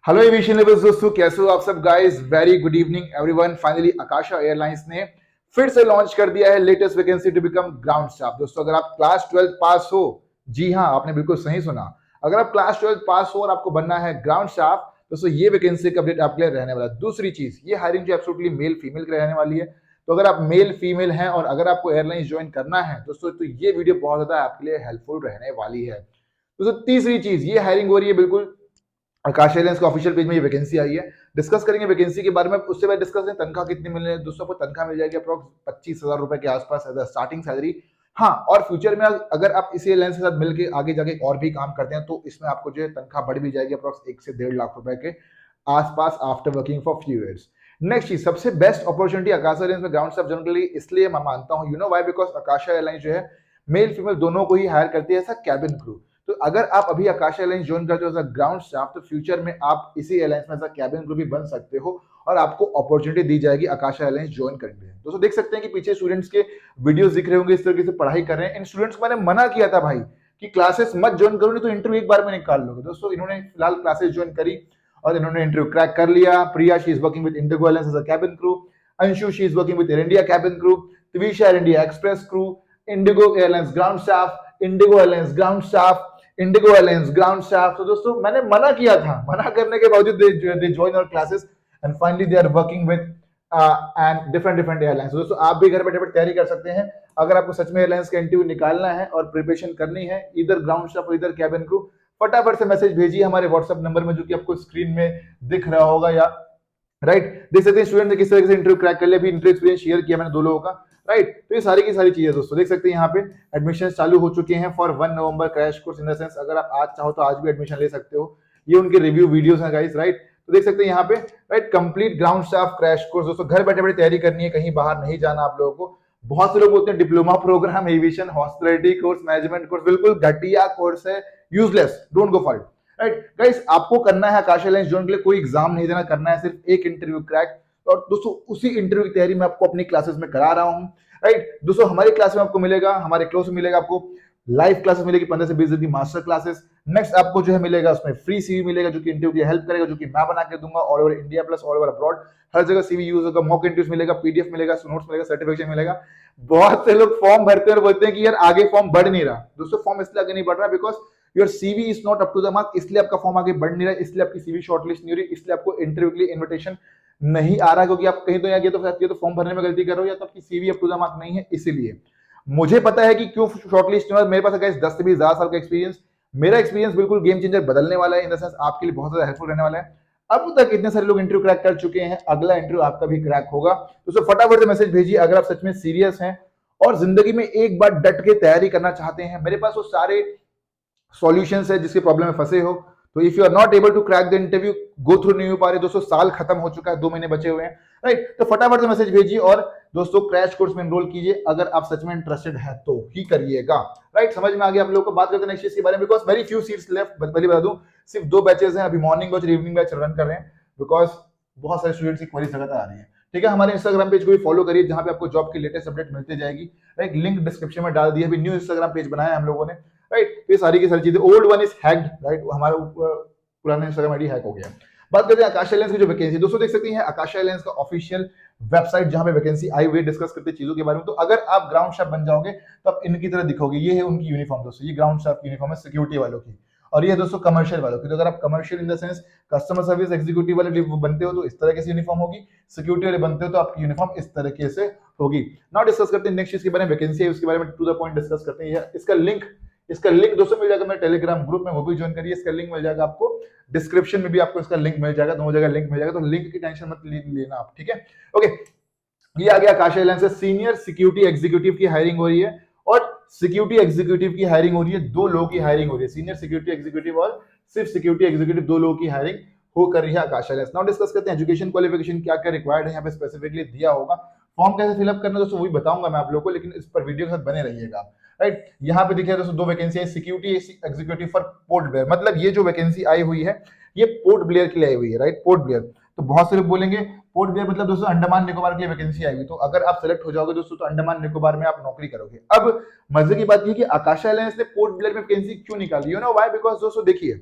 Hello aviation lovers दोस्तों, कैसे हो आप सब guys. Very good evening everyone. Finally Akasa airlines ने फिर से लॉन्च कर दिया है latest vacancy to become ground staff. दोस्तों अगर आप क्लास 12 पास हो, जी हाँ आपने बिल्कुल सही सुना, अगर आप क्लास 12 पास हो और आपको बनना है ग्राउंड स्टाफ, दोस्तों ये वैकेंसी का अपडेट आपके लिए रहने वाला है। दूसरी चीज, ये हायरिंग जो एब्सोल्युटली मेल फीमेल की रहने वाली है। तो अगर आप मेल फीमेल हैं और अगर आपको एयरलाइंस ज्वाइन करना है दोस्तों, तो ये वीडियो बहुत ज्यादा आपके लिए हेल्पफुल रहने वाली है। दोस्तों तीसरी चीज, ये हायरिंग हो रही है बिल्कुल आकाश एयरलाइंस के ऑफिशियल पेज में ये वैकेंसी आई है। डिस्कस करेंगे वैकेंसी के बारे में, उससे पहले डिस्कस करें तनख्वाह कितनी मिलने है। दोस्तों को तनख्वाह मिल जाएगी अप्रोक्स 25,000 रुपए के आसपास एज स्टार्टिंग सैलरी। हाँ, और फ्यूचर में अगर आप इसी एयरलाइंस के साथ मिलकर आगे जाके और भी काम करते हैं तो इसमें आपको जो है तनख्वाह बढ़ भी जाएगी अप्रोक्स 1 से 1.5 लाख रुपए के आसपास after working for few years. Next चीज, सबसे बेस्ट अपॉर्चुनिटी आकाशा एयरलाइंस में ग्राउंड स्टाफ जनरली इसलिए मैं मानता हूँ, you know why, because Akasa airlines जो है मेल फीमेल दोनों को ही हायर करती है एज कैबिन क्रू। तो अगर आप अभी आकाश एयरलाइंस ज्वाइन करते हो एज अ ग्राउंड स्टाफ, तो फ्यूचर में आप इसी एयरलाइंस में एज अ कैबिन क्रू भी बन सकते हो और आपको अपॉर्चुनिटी दी जाएगी आकाश एयरलाइंस ज्वाइन करने में। दोस्तों देख सकते हैं कि पीछे स्टूडेंट्स के वीडियोस दिख रहे होंगे, इस तरीके से पढ़ाई कर रहे हैं। इन स्टूडेंट्स को मैंने मना किया था भाई कि क्लासेस मत ज्वाइन करो, नहीं तो इंटरव्यू एक बार में निकाल लोगे। दोस्तों इन्होंने फिलहाल क्लासेस ज्वाइन करी और इन्होंने इंटरव्यू क्रैक कर लिया। Priya, she is working with IndiGo airlines as a cabin crew. Anshu, she is working with Air India cabin crew. Twisha, Air India Express crew. IndiGo airlines ground staff, IndiGo airlines ground staff, IndiGo airlines ground staff. तो दोस्तों मैंने मना किया था, मना करने के बावजूद they join our classes and finally they are working with and different airlines. दोस्तों आप भी घर बैठे बैठे तैयारी कर सकते हैं। अगर आपको सच में एयरलाइंस का इंटरव्यू निकालना है और प्रिपरेशन करनी है, इधर ग्राउंड स्टाफ और इधर कैबिन क्रू, फटाफट से मैसेज भेजिए हमारे व्हाट्सएप नंबर में जो कि आपको स्क्रीन में दिख रहा होगा, या राइट देख सकते हैं स्टूडेंट ने किस तरह से इंटरव्यू क्रैक कर लिया। अभी इंटरव्यू एक्सपीरियंस शेयर किया मैंने दो लोगों का, राइट। तो ये सारी की सारी चीजें दोस्तों देख सकते हैं यहाँ पे एडमिशन चालू हो चुके हैं for 1 November crash course. In the sense अगर आप आज चाहो तो आज भी एडमिशन ले सकते हो। ये उनके रिव्यू वीडियोस हैं गाइस, राइट। तो देख सकते हैं यहाँ पे, right, complete ground staff crash course. दोस्तों घर बैठे बैठे तैयारी करनी है, कहीं बाहर नहीं जाना आप लोगों को। बहुत से लोग बोलते हैं diploma programme, aviation, hospitality course, management course, बिल्कुल घटिया कोर्स है, useless, don't go for it. Right guys, आपको करना है आकाश एयरलाइंस ज्वाइन के लिए कोई एग्जाम नहीं देना, करना है सिर्फ एक इंटरव्यू क्रैक। और दोस्तों उसी इंटरव्यू की तैयारी मैं आपको अपनी क्लासेस में करा रहा हूं, राइट। दोस्तों हमारी क्लास में आपको मिलेगा, हमारे क्लास में मिलेगा आपको लाइव क्लासेस मिलेगी 15 से 20 दिन की मास्टर क्लासेस। नेक्स्ट आपको जो है मिलेगा उसमें फ्री सीवी मिलेगा जो कि इंटरव्यू की हेल्प करेगा, जो कि मैं बना के दूंगा all over India plus all over abroad. हर जगह सीवी यूज होगा, मॉक इंटरव्यूज मिलेगा, पीडीएफ मिलेगा, नोट्स मिलेगा, सर्टिफिकेशन मिलेगा। बहुत से लोग फॉर्म भरते हैं और बोलते हैं कि यार आगे फॉर्म बढ़ नहीं रहा। दोस्तों फॉर्म इसलिए आगे नहीं बढ़ रहा because your CV is not up to the mark, इसलिए आपका फॉर्म आगे बढ़ नहीं रहा, इसलिए आपकी सीवी शॉर्टलिस्ट नहीं हो रही, इसलिए आपको इंटरव्यू के लिए इन्विटेशन नहीं आ रहा, क्योंकि आप कहीं तो ये तो फॉर्म भरने में गलती कर रहे हो या तो आपकी CV up to the mark नहीं है। इसीलिए मुझे पता है कि क्यों शॉर्टलिस्ट नहीं हो रहा। मेरे पास 10 से 20 ज्यादा साल का एक्सपीरियंस, मेरा एक्सपीरियंस बिल्कुल गेम चेंजर बदलने वाला है, इन द सेंस आपके लिए बहुत ज्यादा हेल्पफुल रहने वाला है। अब तक इतने सारे लोग इंटरव्यू क्रैक कर चुके हैं, अगला इंटरव्यू आपका भी क्रैक होगा। तो फटाफट से मैसेज भेजिए अगर आप सच में सीरियस हैं और जिंदगी में एक बार डट के तैयारी करना चाहते हैं। मेरे पास वो सारे सॉल्यूशंस है जिसके प्रॉब्लम में फंसे हो। तो if you are not able to crack the interview, go through नहीं हो पा रहे, दोस्तों साल खत्म हो चुका है, 2 महीने बचे हुए हैं, राइट। तो फटाफट से मैसेज भेजिए और दोस्तों क्रैश कोर्स में एनरोल कीजिए अगर आप सच में इंटरेस्टेड है तो ही करिएगा, राइट। समझ में आ गया आप लोगों को। बात करते हैं नेक्स्ट चीज के बारे में, because very few seats left. पहले बता दूं सिर्फ 2 बैचेस हैं अभी, मॉर्निंग बैच और इवनिंग बैच रन कर रहे हैं, बिकॉज बहुत सारे स्टूडेंट्स की क्वेरीज लगातार आ रही है, ठीक है। हमारे इंस्टाग्राम पेज को भी फॉलो करिए जहां पे आपको जॉब की लेटेस्ट अपडेट मिलती जाएगी, राइट। लिंक डिस्क्रिप्शन में डाल दिया, अभी न्यू इंस्टाग्राम पेज बनाया हम लोगों ने, राइट। ये सारी की सारी चीजें, old one is hacked, right, हमारा पुराना इंस्टाग्राम आईडी हैक हो गया। बात करते हैं आकाश एयरलाइंस की जो वैकेंसी, दोस्तों देख सकते हैं आकाश एयरलाइंस का ऑफिशियल वेबसाइट जहां पे वैकेंसी आई हुई, डिस्कस करते हैं चीजों के बारे में। तो अगर आप ग्राउंड स्टाफ बन जाओगे तो आप इनकी तरह दिखोगे। ये है उनकी यूनिफॉर्म दोस्तों, ये ग्राउंड स्टाफ की यूनिफॉर्म है सिक्योरिटी वालों की, और ये दोस्तों कमर्शियल वालों की। तो अगर आप commercial in the sense customer service executive वाले बनते हो तो इस तरह की यूनिफॉर्म होगी, सिक्योरिटी वाले बनते हो तो आपकी यूनिफॉर्म इस तरीके से होगी। नाउ डिस्कस करते हैं नेक्स्ट चीज के बारे में, वैकेंसी है उसके बारे में टू द पॉइंट डिस्कस करते हैं। इसका लिंक दोस्तों मिल जाएगा मेरे टेलीग्राम ग्रुप में, वो भी ज्वाइन करिए। इसका लिंक मिल जाएगा आपको डिस्क्रिप्शन में भी, आपको इसका लिंक मिल जाएगा, दोनों जगह लिंक मिल जाएगा, तो लिंक की टेंशन मत लेना आप, ठीक है। ओके, ये आ गया आकाश एयरलाइंस से सीनियर सिक्योरिटी एग्जीक्यूटिव की हायरिंग हो रही है और सिक्योरिटी एग्जीक्यूटिव की हायरिंग हो रही है। 2 लोगों की हायरिंग हो रही है, सीनियर सिक्योरिटी एग्जीक्यूटिव और सिर्फ सिक्योरिटी एग्जीक्यूटिव, 2 लोगों की हायरिंग हो कर रही है आकाश एयरलाइंस। नाउ डिस्कस करते हैं एजुकेशन क्वालिफिकेशन क्या क्या रिक्वायर्ड है, यहाँ पे स्पेसिफिकली दिया होगा। फॉर्म कैसे फिलअप करना दोस्तों वही बताऊंगा मैं आप लोगों को, लेकिन इस पर वीडियो के साथ बने रहिएगा, राइट। यहाँ पे देखिए दोस्तों 2 वैकेंसी है, security executive for port Blair, मतलब ये जो वैकेंसी आई हुई है ये पोर्ट ब्लेयर के लिए आई हुई है, राइट, पोर्ट ब्लेयर। तो बहुत से लोग बोलेंगे पोर्ट ब्लेयर मतलब दोस्तों अंडमान निकोबार की वैकेंसी आई हुई। तो अगर आप सेलेक्ट हो जाओगे दोस्तों तो अंडमान निकोबार में आप नौकरी करोगे। अब मजे की बात ये कि आकाशा एयरलाइंस ने पोर्ट ब्लेयर में वैकेंसी क्यों निकाली, यू नो व्हाई, बिकॉज दोस्तों देखिए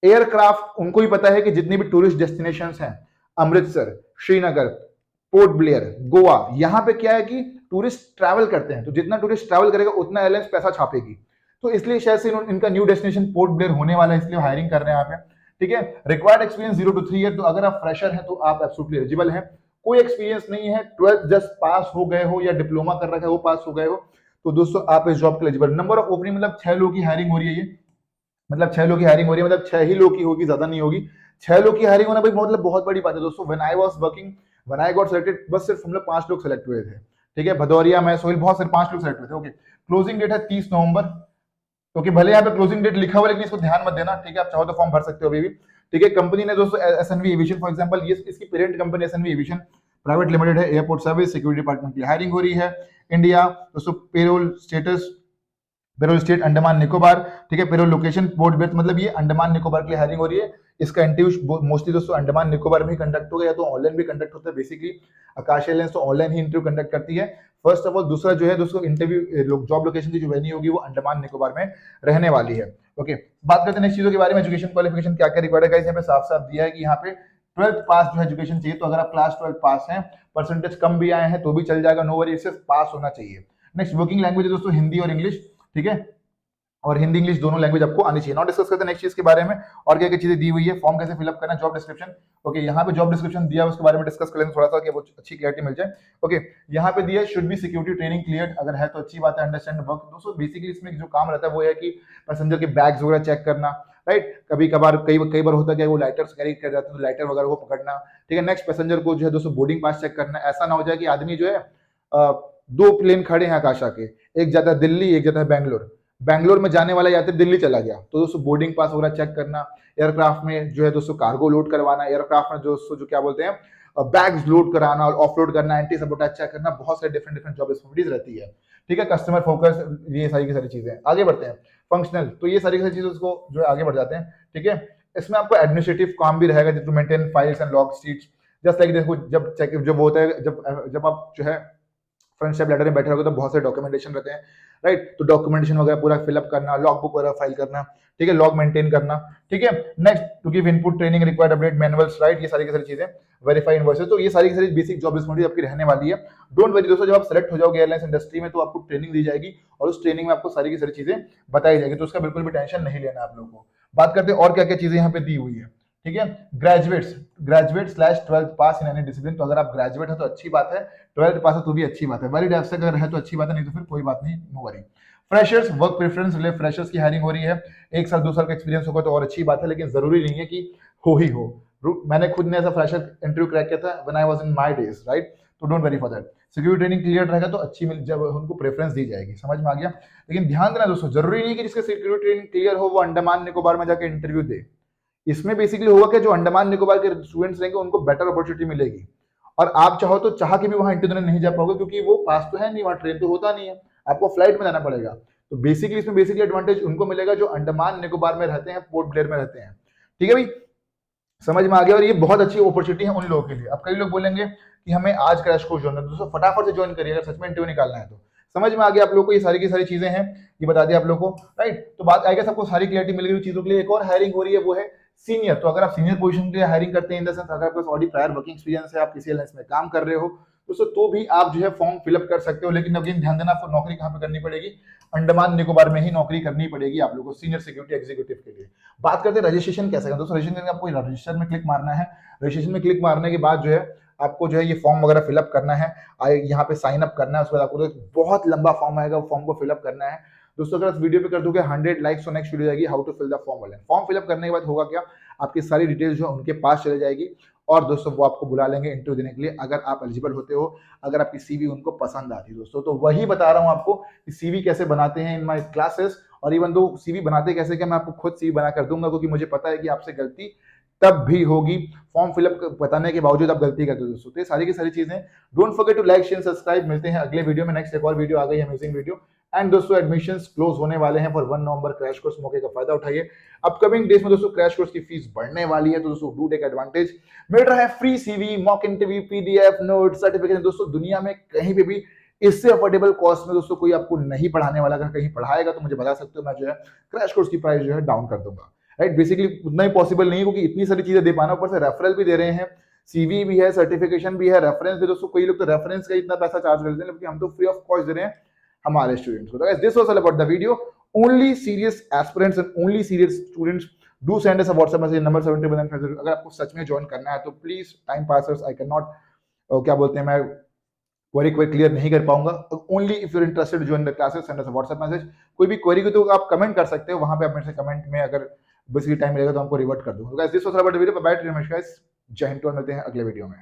एयरक्राफ्ट उनको ही पता है कि जितनी भी टूरिस्ट डेस्टिनेशंस हैं, अमृतसर, श्रीनगर, पोर्ट ब्लेयर, गोवा, यहां पे क्या है कि टूरिस्ट ट्रैवल करते हैं, तो जितना टूरिस्ट ट्रैवल करेगा उतना एयरलाइंस पैसा छापेगी। तो इसलिए शायद से इनका न्यू डेस्टिनेशन पोर्ट ब्लेयर होने वाला है, इसलिए हायरिंग कर रहे हैं यहाँ पे। ठीक है, रिक्वायर्ड एक्सपीरियंस 0 to 3 ईयर, तो अगर आप फ्रेशर हैं तो आप एब्सोल्युटली एलिजिबल हैं। कोई एक्सपीरियंस नहीं है, 12th जस्ट पास हो गए हो या डिप्लोमा कर रखा है वो पास हो गए हो, तो दोस्तों आप इस जॉब के एलिजिबल। नंबर ऑफ ओपनिंग मतलब 6 लोग की हायरिंग हो रही है ये, मतलब 6 लोग की हायरिंग हो रही है, मतलब 6 ही लोग की होगी, ज्यादा नहीं होगी। 6 लोग की हायरिंग होना भाई मतलब बहुत बड़ी बात है दोस्तों। When I was working, when I got selected, बस सिर्फ हम लोग 5 लोग सेलेक्ट हुए थे। ठीक है, भदौरिया, मैं, सोहेल, बहुत सारे 5 लोग सेलेक्ट हुए थे। ओके, क्लोजिंग डेट है 30 नवंबर। क्योंकि भले यहाँ पे क्लोजिंग डेट लिखा हुआ है लेकिन इसको ध्यान मत देना। ठीक है, आप चाहो तो फॉर्म भर सकते हो अभी भी। ठीक है, कंपनी ने दोस्तों एसएनवी एविएशन फॉर एग्जांपल, ये इसकी parent company SNV aviation private limited है, एयरपोर्ट सर्विस सिक्योरिटी डिपार्टमेंट की हायरिंग हो रही है। इंडिया दोस्तों, payroll status, payroll state Andaman Nicobar. ठीक है, पेरोल लोकेशन पोर्ट ब्लेयर, मतलब ये अंडमान निकोबार के लिए हायरिंग हो रही है। इसका इंटरव्यू मोस्टली दोस्तों अंडमान निकोबार में ही कंडक्ट होगा, या तो ऑनलाइन भी कंडक्ट होता है। बेसिकली आकाश एयरलाइंस तो ऑनलाइन ही इंटरव्यू कंडक्ट करती है फर्स्ट ऑफ ऑल। दूसरा जो है दोस्तों, इंटरव्यू जॉब लोकेशन की जो वेन्यू होगी वो अंडमान निकोबार में रहने वाली है। ओके, बात करते हैं नेक्स्ट चीजों के बारे में। एजुकेशन क्वालिफिकेशन क्या क्या रिक्वायर्ड है, यहाँ पे साफ साफ दिया है कि यहाँ पे 12th पास जो एजुकेशन चाहिए। तो अगर आप क्लास 12 पास हैं, परसेंटेज कम भी आए हैं तो भी चल जाएगा, नो वरी, सिर्फ पास होना चाहिए। नेक्स्ट वर्किंग लैंग्वेज है दोस्तों हिंदी और इंग्लिश। ठीक है, और हिंदी इंग्लिश दोनों लैंग्वेज आपको आनी चाहिए। नॉट डिस्कस करते हैं नेक्स्ट चीज के बारे में, और क्या क्या चीजें दी हुई है, फॉर्म कैसे फिलअप करना है, जॉब डिस्क्रिप्शन। ओके, यहाँ पे जॉब डिस्क्रिप्शन दिया है, उसके बारे में डिस्कस कर लेंगे थोड़ा सा कि वो अच्छी क्लैरिटी मिल जाए। ओके, यहाँ पे दिया है should be security training clear, अगर है तो अच्छी बात है। अंडरस्टैंड वर्क, दोस्तों बेसिकली इसमें जो काम रहता है वो है कि पैसेंजर के बैग्स वगैरह चेक करना, राइट। कभी कभार कई बार होता है कि वो लाइटर्स कैरी कर जाते हैं, तो लाइटर वगैरह को पकड़ना। ठीक है, नेक्स्ट पैसेंजर को जो है दोस्तों बोर्डिंग पास चेक करना। ऐसा ना हो जाए कि आदमी जो है 2 प्लेन खड़े हैं आकाशा के, एक जाता है दिल्ली, एक जाता है बैंगलोर, बैंगलोर में जाने वाला यात्री दिल्ली चला गया, तो दोस्तों बोर्डिंग पास वगैरह चेक करना। एयरक्राफ्ट में जो है दोस्तों कार्गो लोड करवाना, एयरक्राफ्ट में दोस्तों जो क्या बोलते हैं बैग्स लोड कराना और ऑफलोड करना, एंटी सबोटाज चेक करना, बहुत सारे डिफरेंट डिफरेंट जॉब रिस्पॉन्सिबिलिटीज रहती है। ठीक है, कस्टमर फोकस, ये सारी की सारी चीजें। आगे बढ़ते हैं, फंक्शनल, तो ये सारी की सारी चीजें उसको जो है आगे बढ़ जाते हैं। ठीक है, इसमें आपको एडमिनिस्ट्रेटिव काम भी रहेगा, to maintain files and log sheets. Just like देखो, जब चेक जब होता है, जब आप जो है फ्रेंडशिप लेटर में बैठे रहोगे तो बहुत सारे डॉक्यूमेंटेशन रहते हैं, राइट। तो डॉक्यूमेंटेशन वगैरह पूरा फिलअप करना, लॉग बुक वगैरह फाइल करना, ठीक है, लॉग मेंटेन करना। ठीक है, next to give input training required update manuals, right, ये सारी की सारी चीजें, वेरीफाई इनवॉइसेस। तो ये सारी की सारी बेसिक जॉब रिस्पॉन्सिबिलिटी आपकी रहने वाली है। डोंट वरी दोस्तों, जब आप सेलेक्ट हो जाओगे एयरलाइंस इंडस्ट्री में तो आपको ट्रेनिंग दी जाएगी और उस ट्रेनिंग में आपको सारी की सारी चीजें बताई जाएगी, तो उसका बिल्कुल भी टेंशन नहीं लेना आप लोगों को। बात करते हैं और क्या क्या चीजें यहाँ पे दी हुई है। ठीक है, graduate slash 12th pass in any discipline, तो अगर आप ग्रेजुएट है तो अच्छी बात है, 12th पास है तो भी अच्छी बात है, वैलिड एब्सेंट अगर है तो अच्छी बात है, नहीं तो फिर कोई बात नहीं, no worry. Freshers, work preference लिए फ्रेशर्स की हायरिंग हो रही है। 1 साल 2 साल का एक्सपीरियंस होगा तो और अच्छी बात है, लेकिन जरूरी नहीं है कि हो ही हो। मैंने खुद ने ऐसा फ्रेशर इंटरव्यू क्रैक किया था when I was in my days, right, तो don't worry for that. Security training clear रहेगा तो अच्छी जब उनको प्रेफरेंस दी जाएगी, समझ में आ गया। लेकिन ध्यान देना दोस्तों, जरूरी नहीं कि जिसका सिक्योरिटी ट्रेनिंग क्लियर हो वो अंडमान निकोबार में जाकर इंटरव्यू दे। इसमें बेसिकली होगा कि जो अंडमान निकोबार के स्टूडेंट्स रहेंगे उनको बेटर अपॉर्चुनिटी मिलेगी, और आप चाहो तो चाह के भी वहां इंटरव्यू देने नहीं जा पाओगे, क्योंकि वो पास तो है नहीं, वहां ट्रेन तो होता नहीं है, आपको फ्लाइट में जाना पड़ेगा। तो बेसिकली इसमें बेसिकली एडवांटेज उनको मिलेगा जो अंडमान निकोबार में रहते हैं, पोर्ट ब्लेयर में रहते हैं। ठीक है भाई, समझ में आ गया। और ये बहुत अच्छी अपॉर्चुनिटी है उन लोगों के लिए। अब कई लोग बोलेंगे कि हमें आज क्रैश कोर्स ज्वाइन है, दोस्तों फटाफट से ज्वाइन करिए अगर सच में इंटरव्यू निकालना है तो। समझ में आ गया आप लोगों को, ये सारी की सारी चीजें हैं, ये बता दिया आप लोगों को, राइट। तो बात आएगा, सबको सारी क्लियरिटी मिल गई चीजों के लिए। एक और हायरिंग हो रही है वो है सीनियर, तो अगर आप सीनियर पोजीशन के लिए हायरिंग करते हैं, इन द सेंस अगर आपके पास ऑलरेडी प्रायर वर्किंग एक्सपीरियंस है, आप किसी एयरलाइंस में काम कर रहे हो दोस्तों, तो भी आप जो है फॉर्म फिलअप कर सकते हो। लेकिन अगेन ध्यान देना, आपको नौकरी कहाँ पे करनी पड़ेगी, अंडमान निकोबार में ही नौकरी करनी पड़ेगी आप लोगों को सीनियर सिक्योरिटी एग्जीक्यूटिव के लिए। बात करते हैं रजिस्ट्रेशन कैसे करना। दोस्तों रजिस्ट्रेशन में आपको रजिस्टर में क्लिक मारना है। रजिस्ट्रेशन में क्लिक मारने के बाद जो है आपको जो है ये फॉर्म वगैरह फिलअप करना है, यहाँ पे साइन अप करना है। उसके बाद आपको तो बहुत लंबा फॉर्म आएगा, फॉर्म को फिलअप करना है दोस्तों। अगर इस वीडियो पे कर दोगे 100 लाइक्स तो नेक्स्ट वीडियो जाएगी how to fill the form वाले। फॉर्म फिलअप करने के बाद होगा क्या, आपकी सारी डिटेल्स जो है उनके पास चले जाएगी, और दोस्तों वो आपको बुला लेंगे इंटरव्यू देने के लिए, अगर आप एलिजिबल होते हो, अगर आपकी सीवी उनको पसंद आती है दोस्तों। तो वही बता रहा हूँ आपको कि सीवी कैसे बनाते हैं इन माय क्लासेस, और इवन दो सीवी बनाते कैसे, क्या मैं आपको खुद सीवी बना कर दूंगा, क्योंकि मुझे पता है कि आपसे गलती तब भी होगी, फॉर्म फिलअप बताने के बावजूद आप गलती करते हो दोस्तों। तो ये सारी की सारी चीजें, don't forget to like share subscribe. मिलते हैं अगले वीडियो में, नेक्स्ट एक और वीडियो आ गई है, अमेजिंग वीडियो। एंड दोस्तों एडमिशंस क्लोज होने वाले हैं फॉर 1 नवंबर, क्रैश कोर्स मौके का फायदा उठाइए। अपकमिंग डेज में दोस्तों क्रैश कोर्स की फीस बढ़ने वाली है, तो दोस्तों डू टेक एडवांटेज। मिल रहा है free CV, mock interview, PDF, note, certificate दोस्तों, दुनिया में कहीं पे भी इससे अफोर्डेबल कॉस्ट में दोस्तों कोई आपको नहीं पढ़ाने वाला। अगर कहीं पढ़ाएगा तो मुझे बता सकते हो, मैं जो है क्रैश कोर्स की प्राइस जो है डाउन कर दूंगा। राइट। बेसिकली उतना ही पॉसिबल नहीं है क्योंकि इतनी सारी चीजें दे पाना, ऊपर से रेफरल भी दे रहे हैं, सीवी भी है, सर्टिफिकेशन भी है, रेफरेंस भी। दोस्तों कई लोग तो रेफरेंस का इतना पैसा चार्ज करते हैं, लेकिन हम तो फ्री ऑफ कॉस्ट दे रहे हैं हमारे स्टूडेंट्स को। This was all about the video. Only serious aspirants and only serious students do send us a WhatsApp message number 70 अगर आपको सच में ज्वाइन करना है तो please, time passers I can not, क्या बोलते हैं, मैं क्वेरी क्लियर नहीं कर पाऊंगा। Only if you are interested join the classes, send us a WhatsApp message. कोई भी क्वेरी को तो आप कमेंट कर सकते हो, वहां पे आप मेरे से कमेंट में अगर बेसिकली टाइम मिलेगा तो आपको रिवर्ट कर दूंगा। This was about the video. Bye bye, Ramesh guys, जय हिंद। मिलते हैं अगले वीडियो में।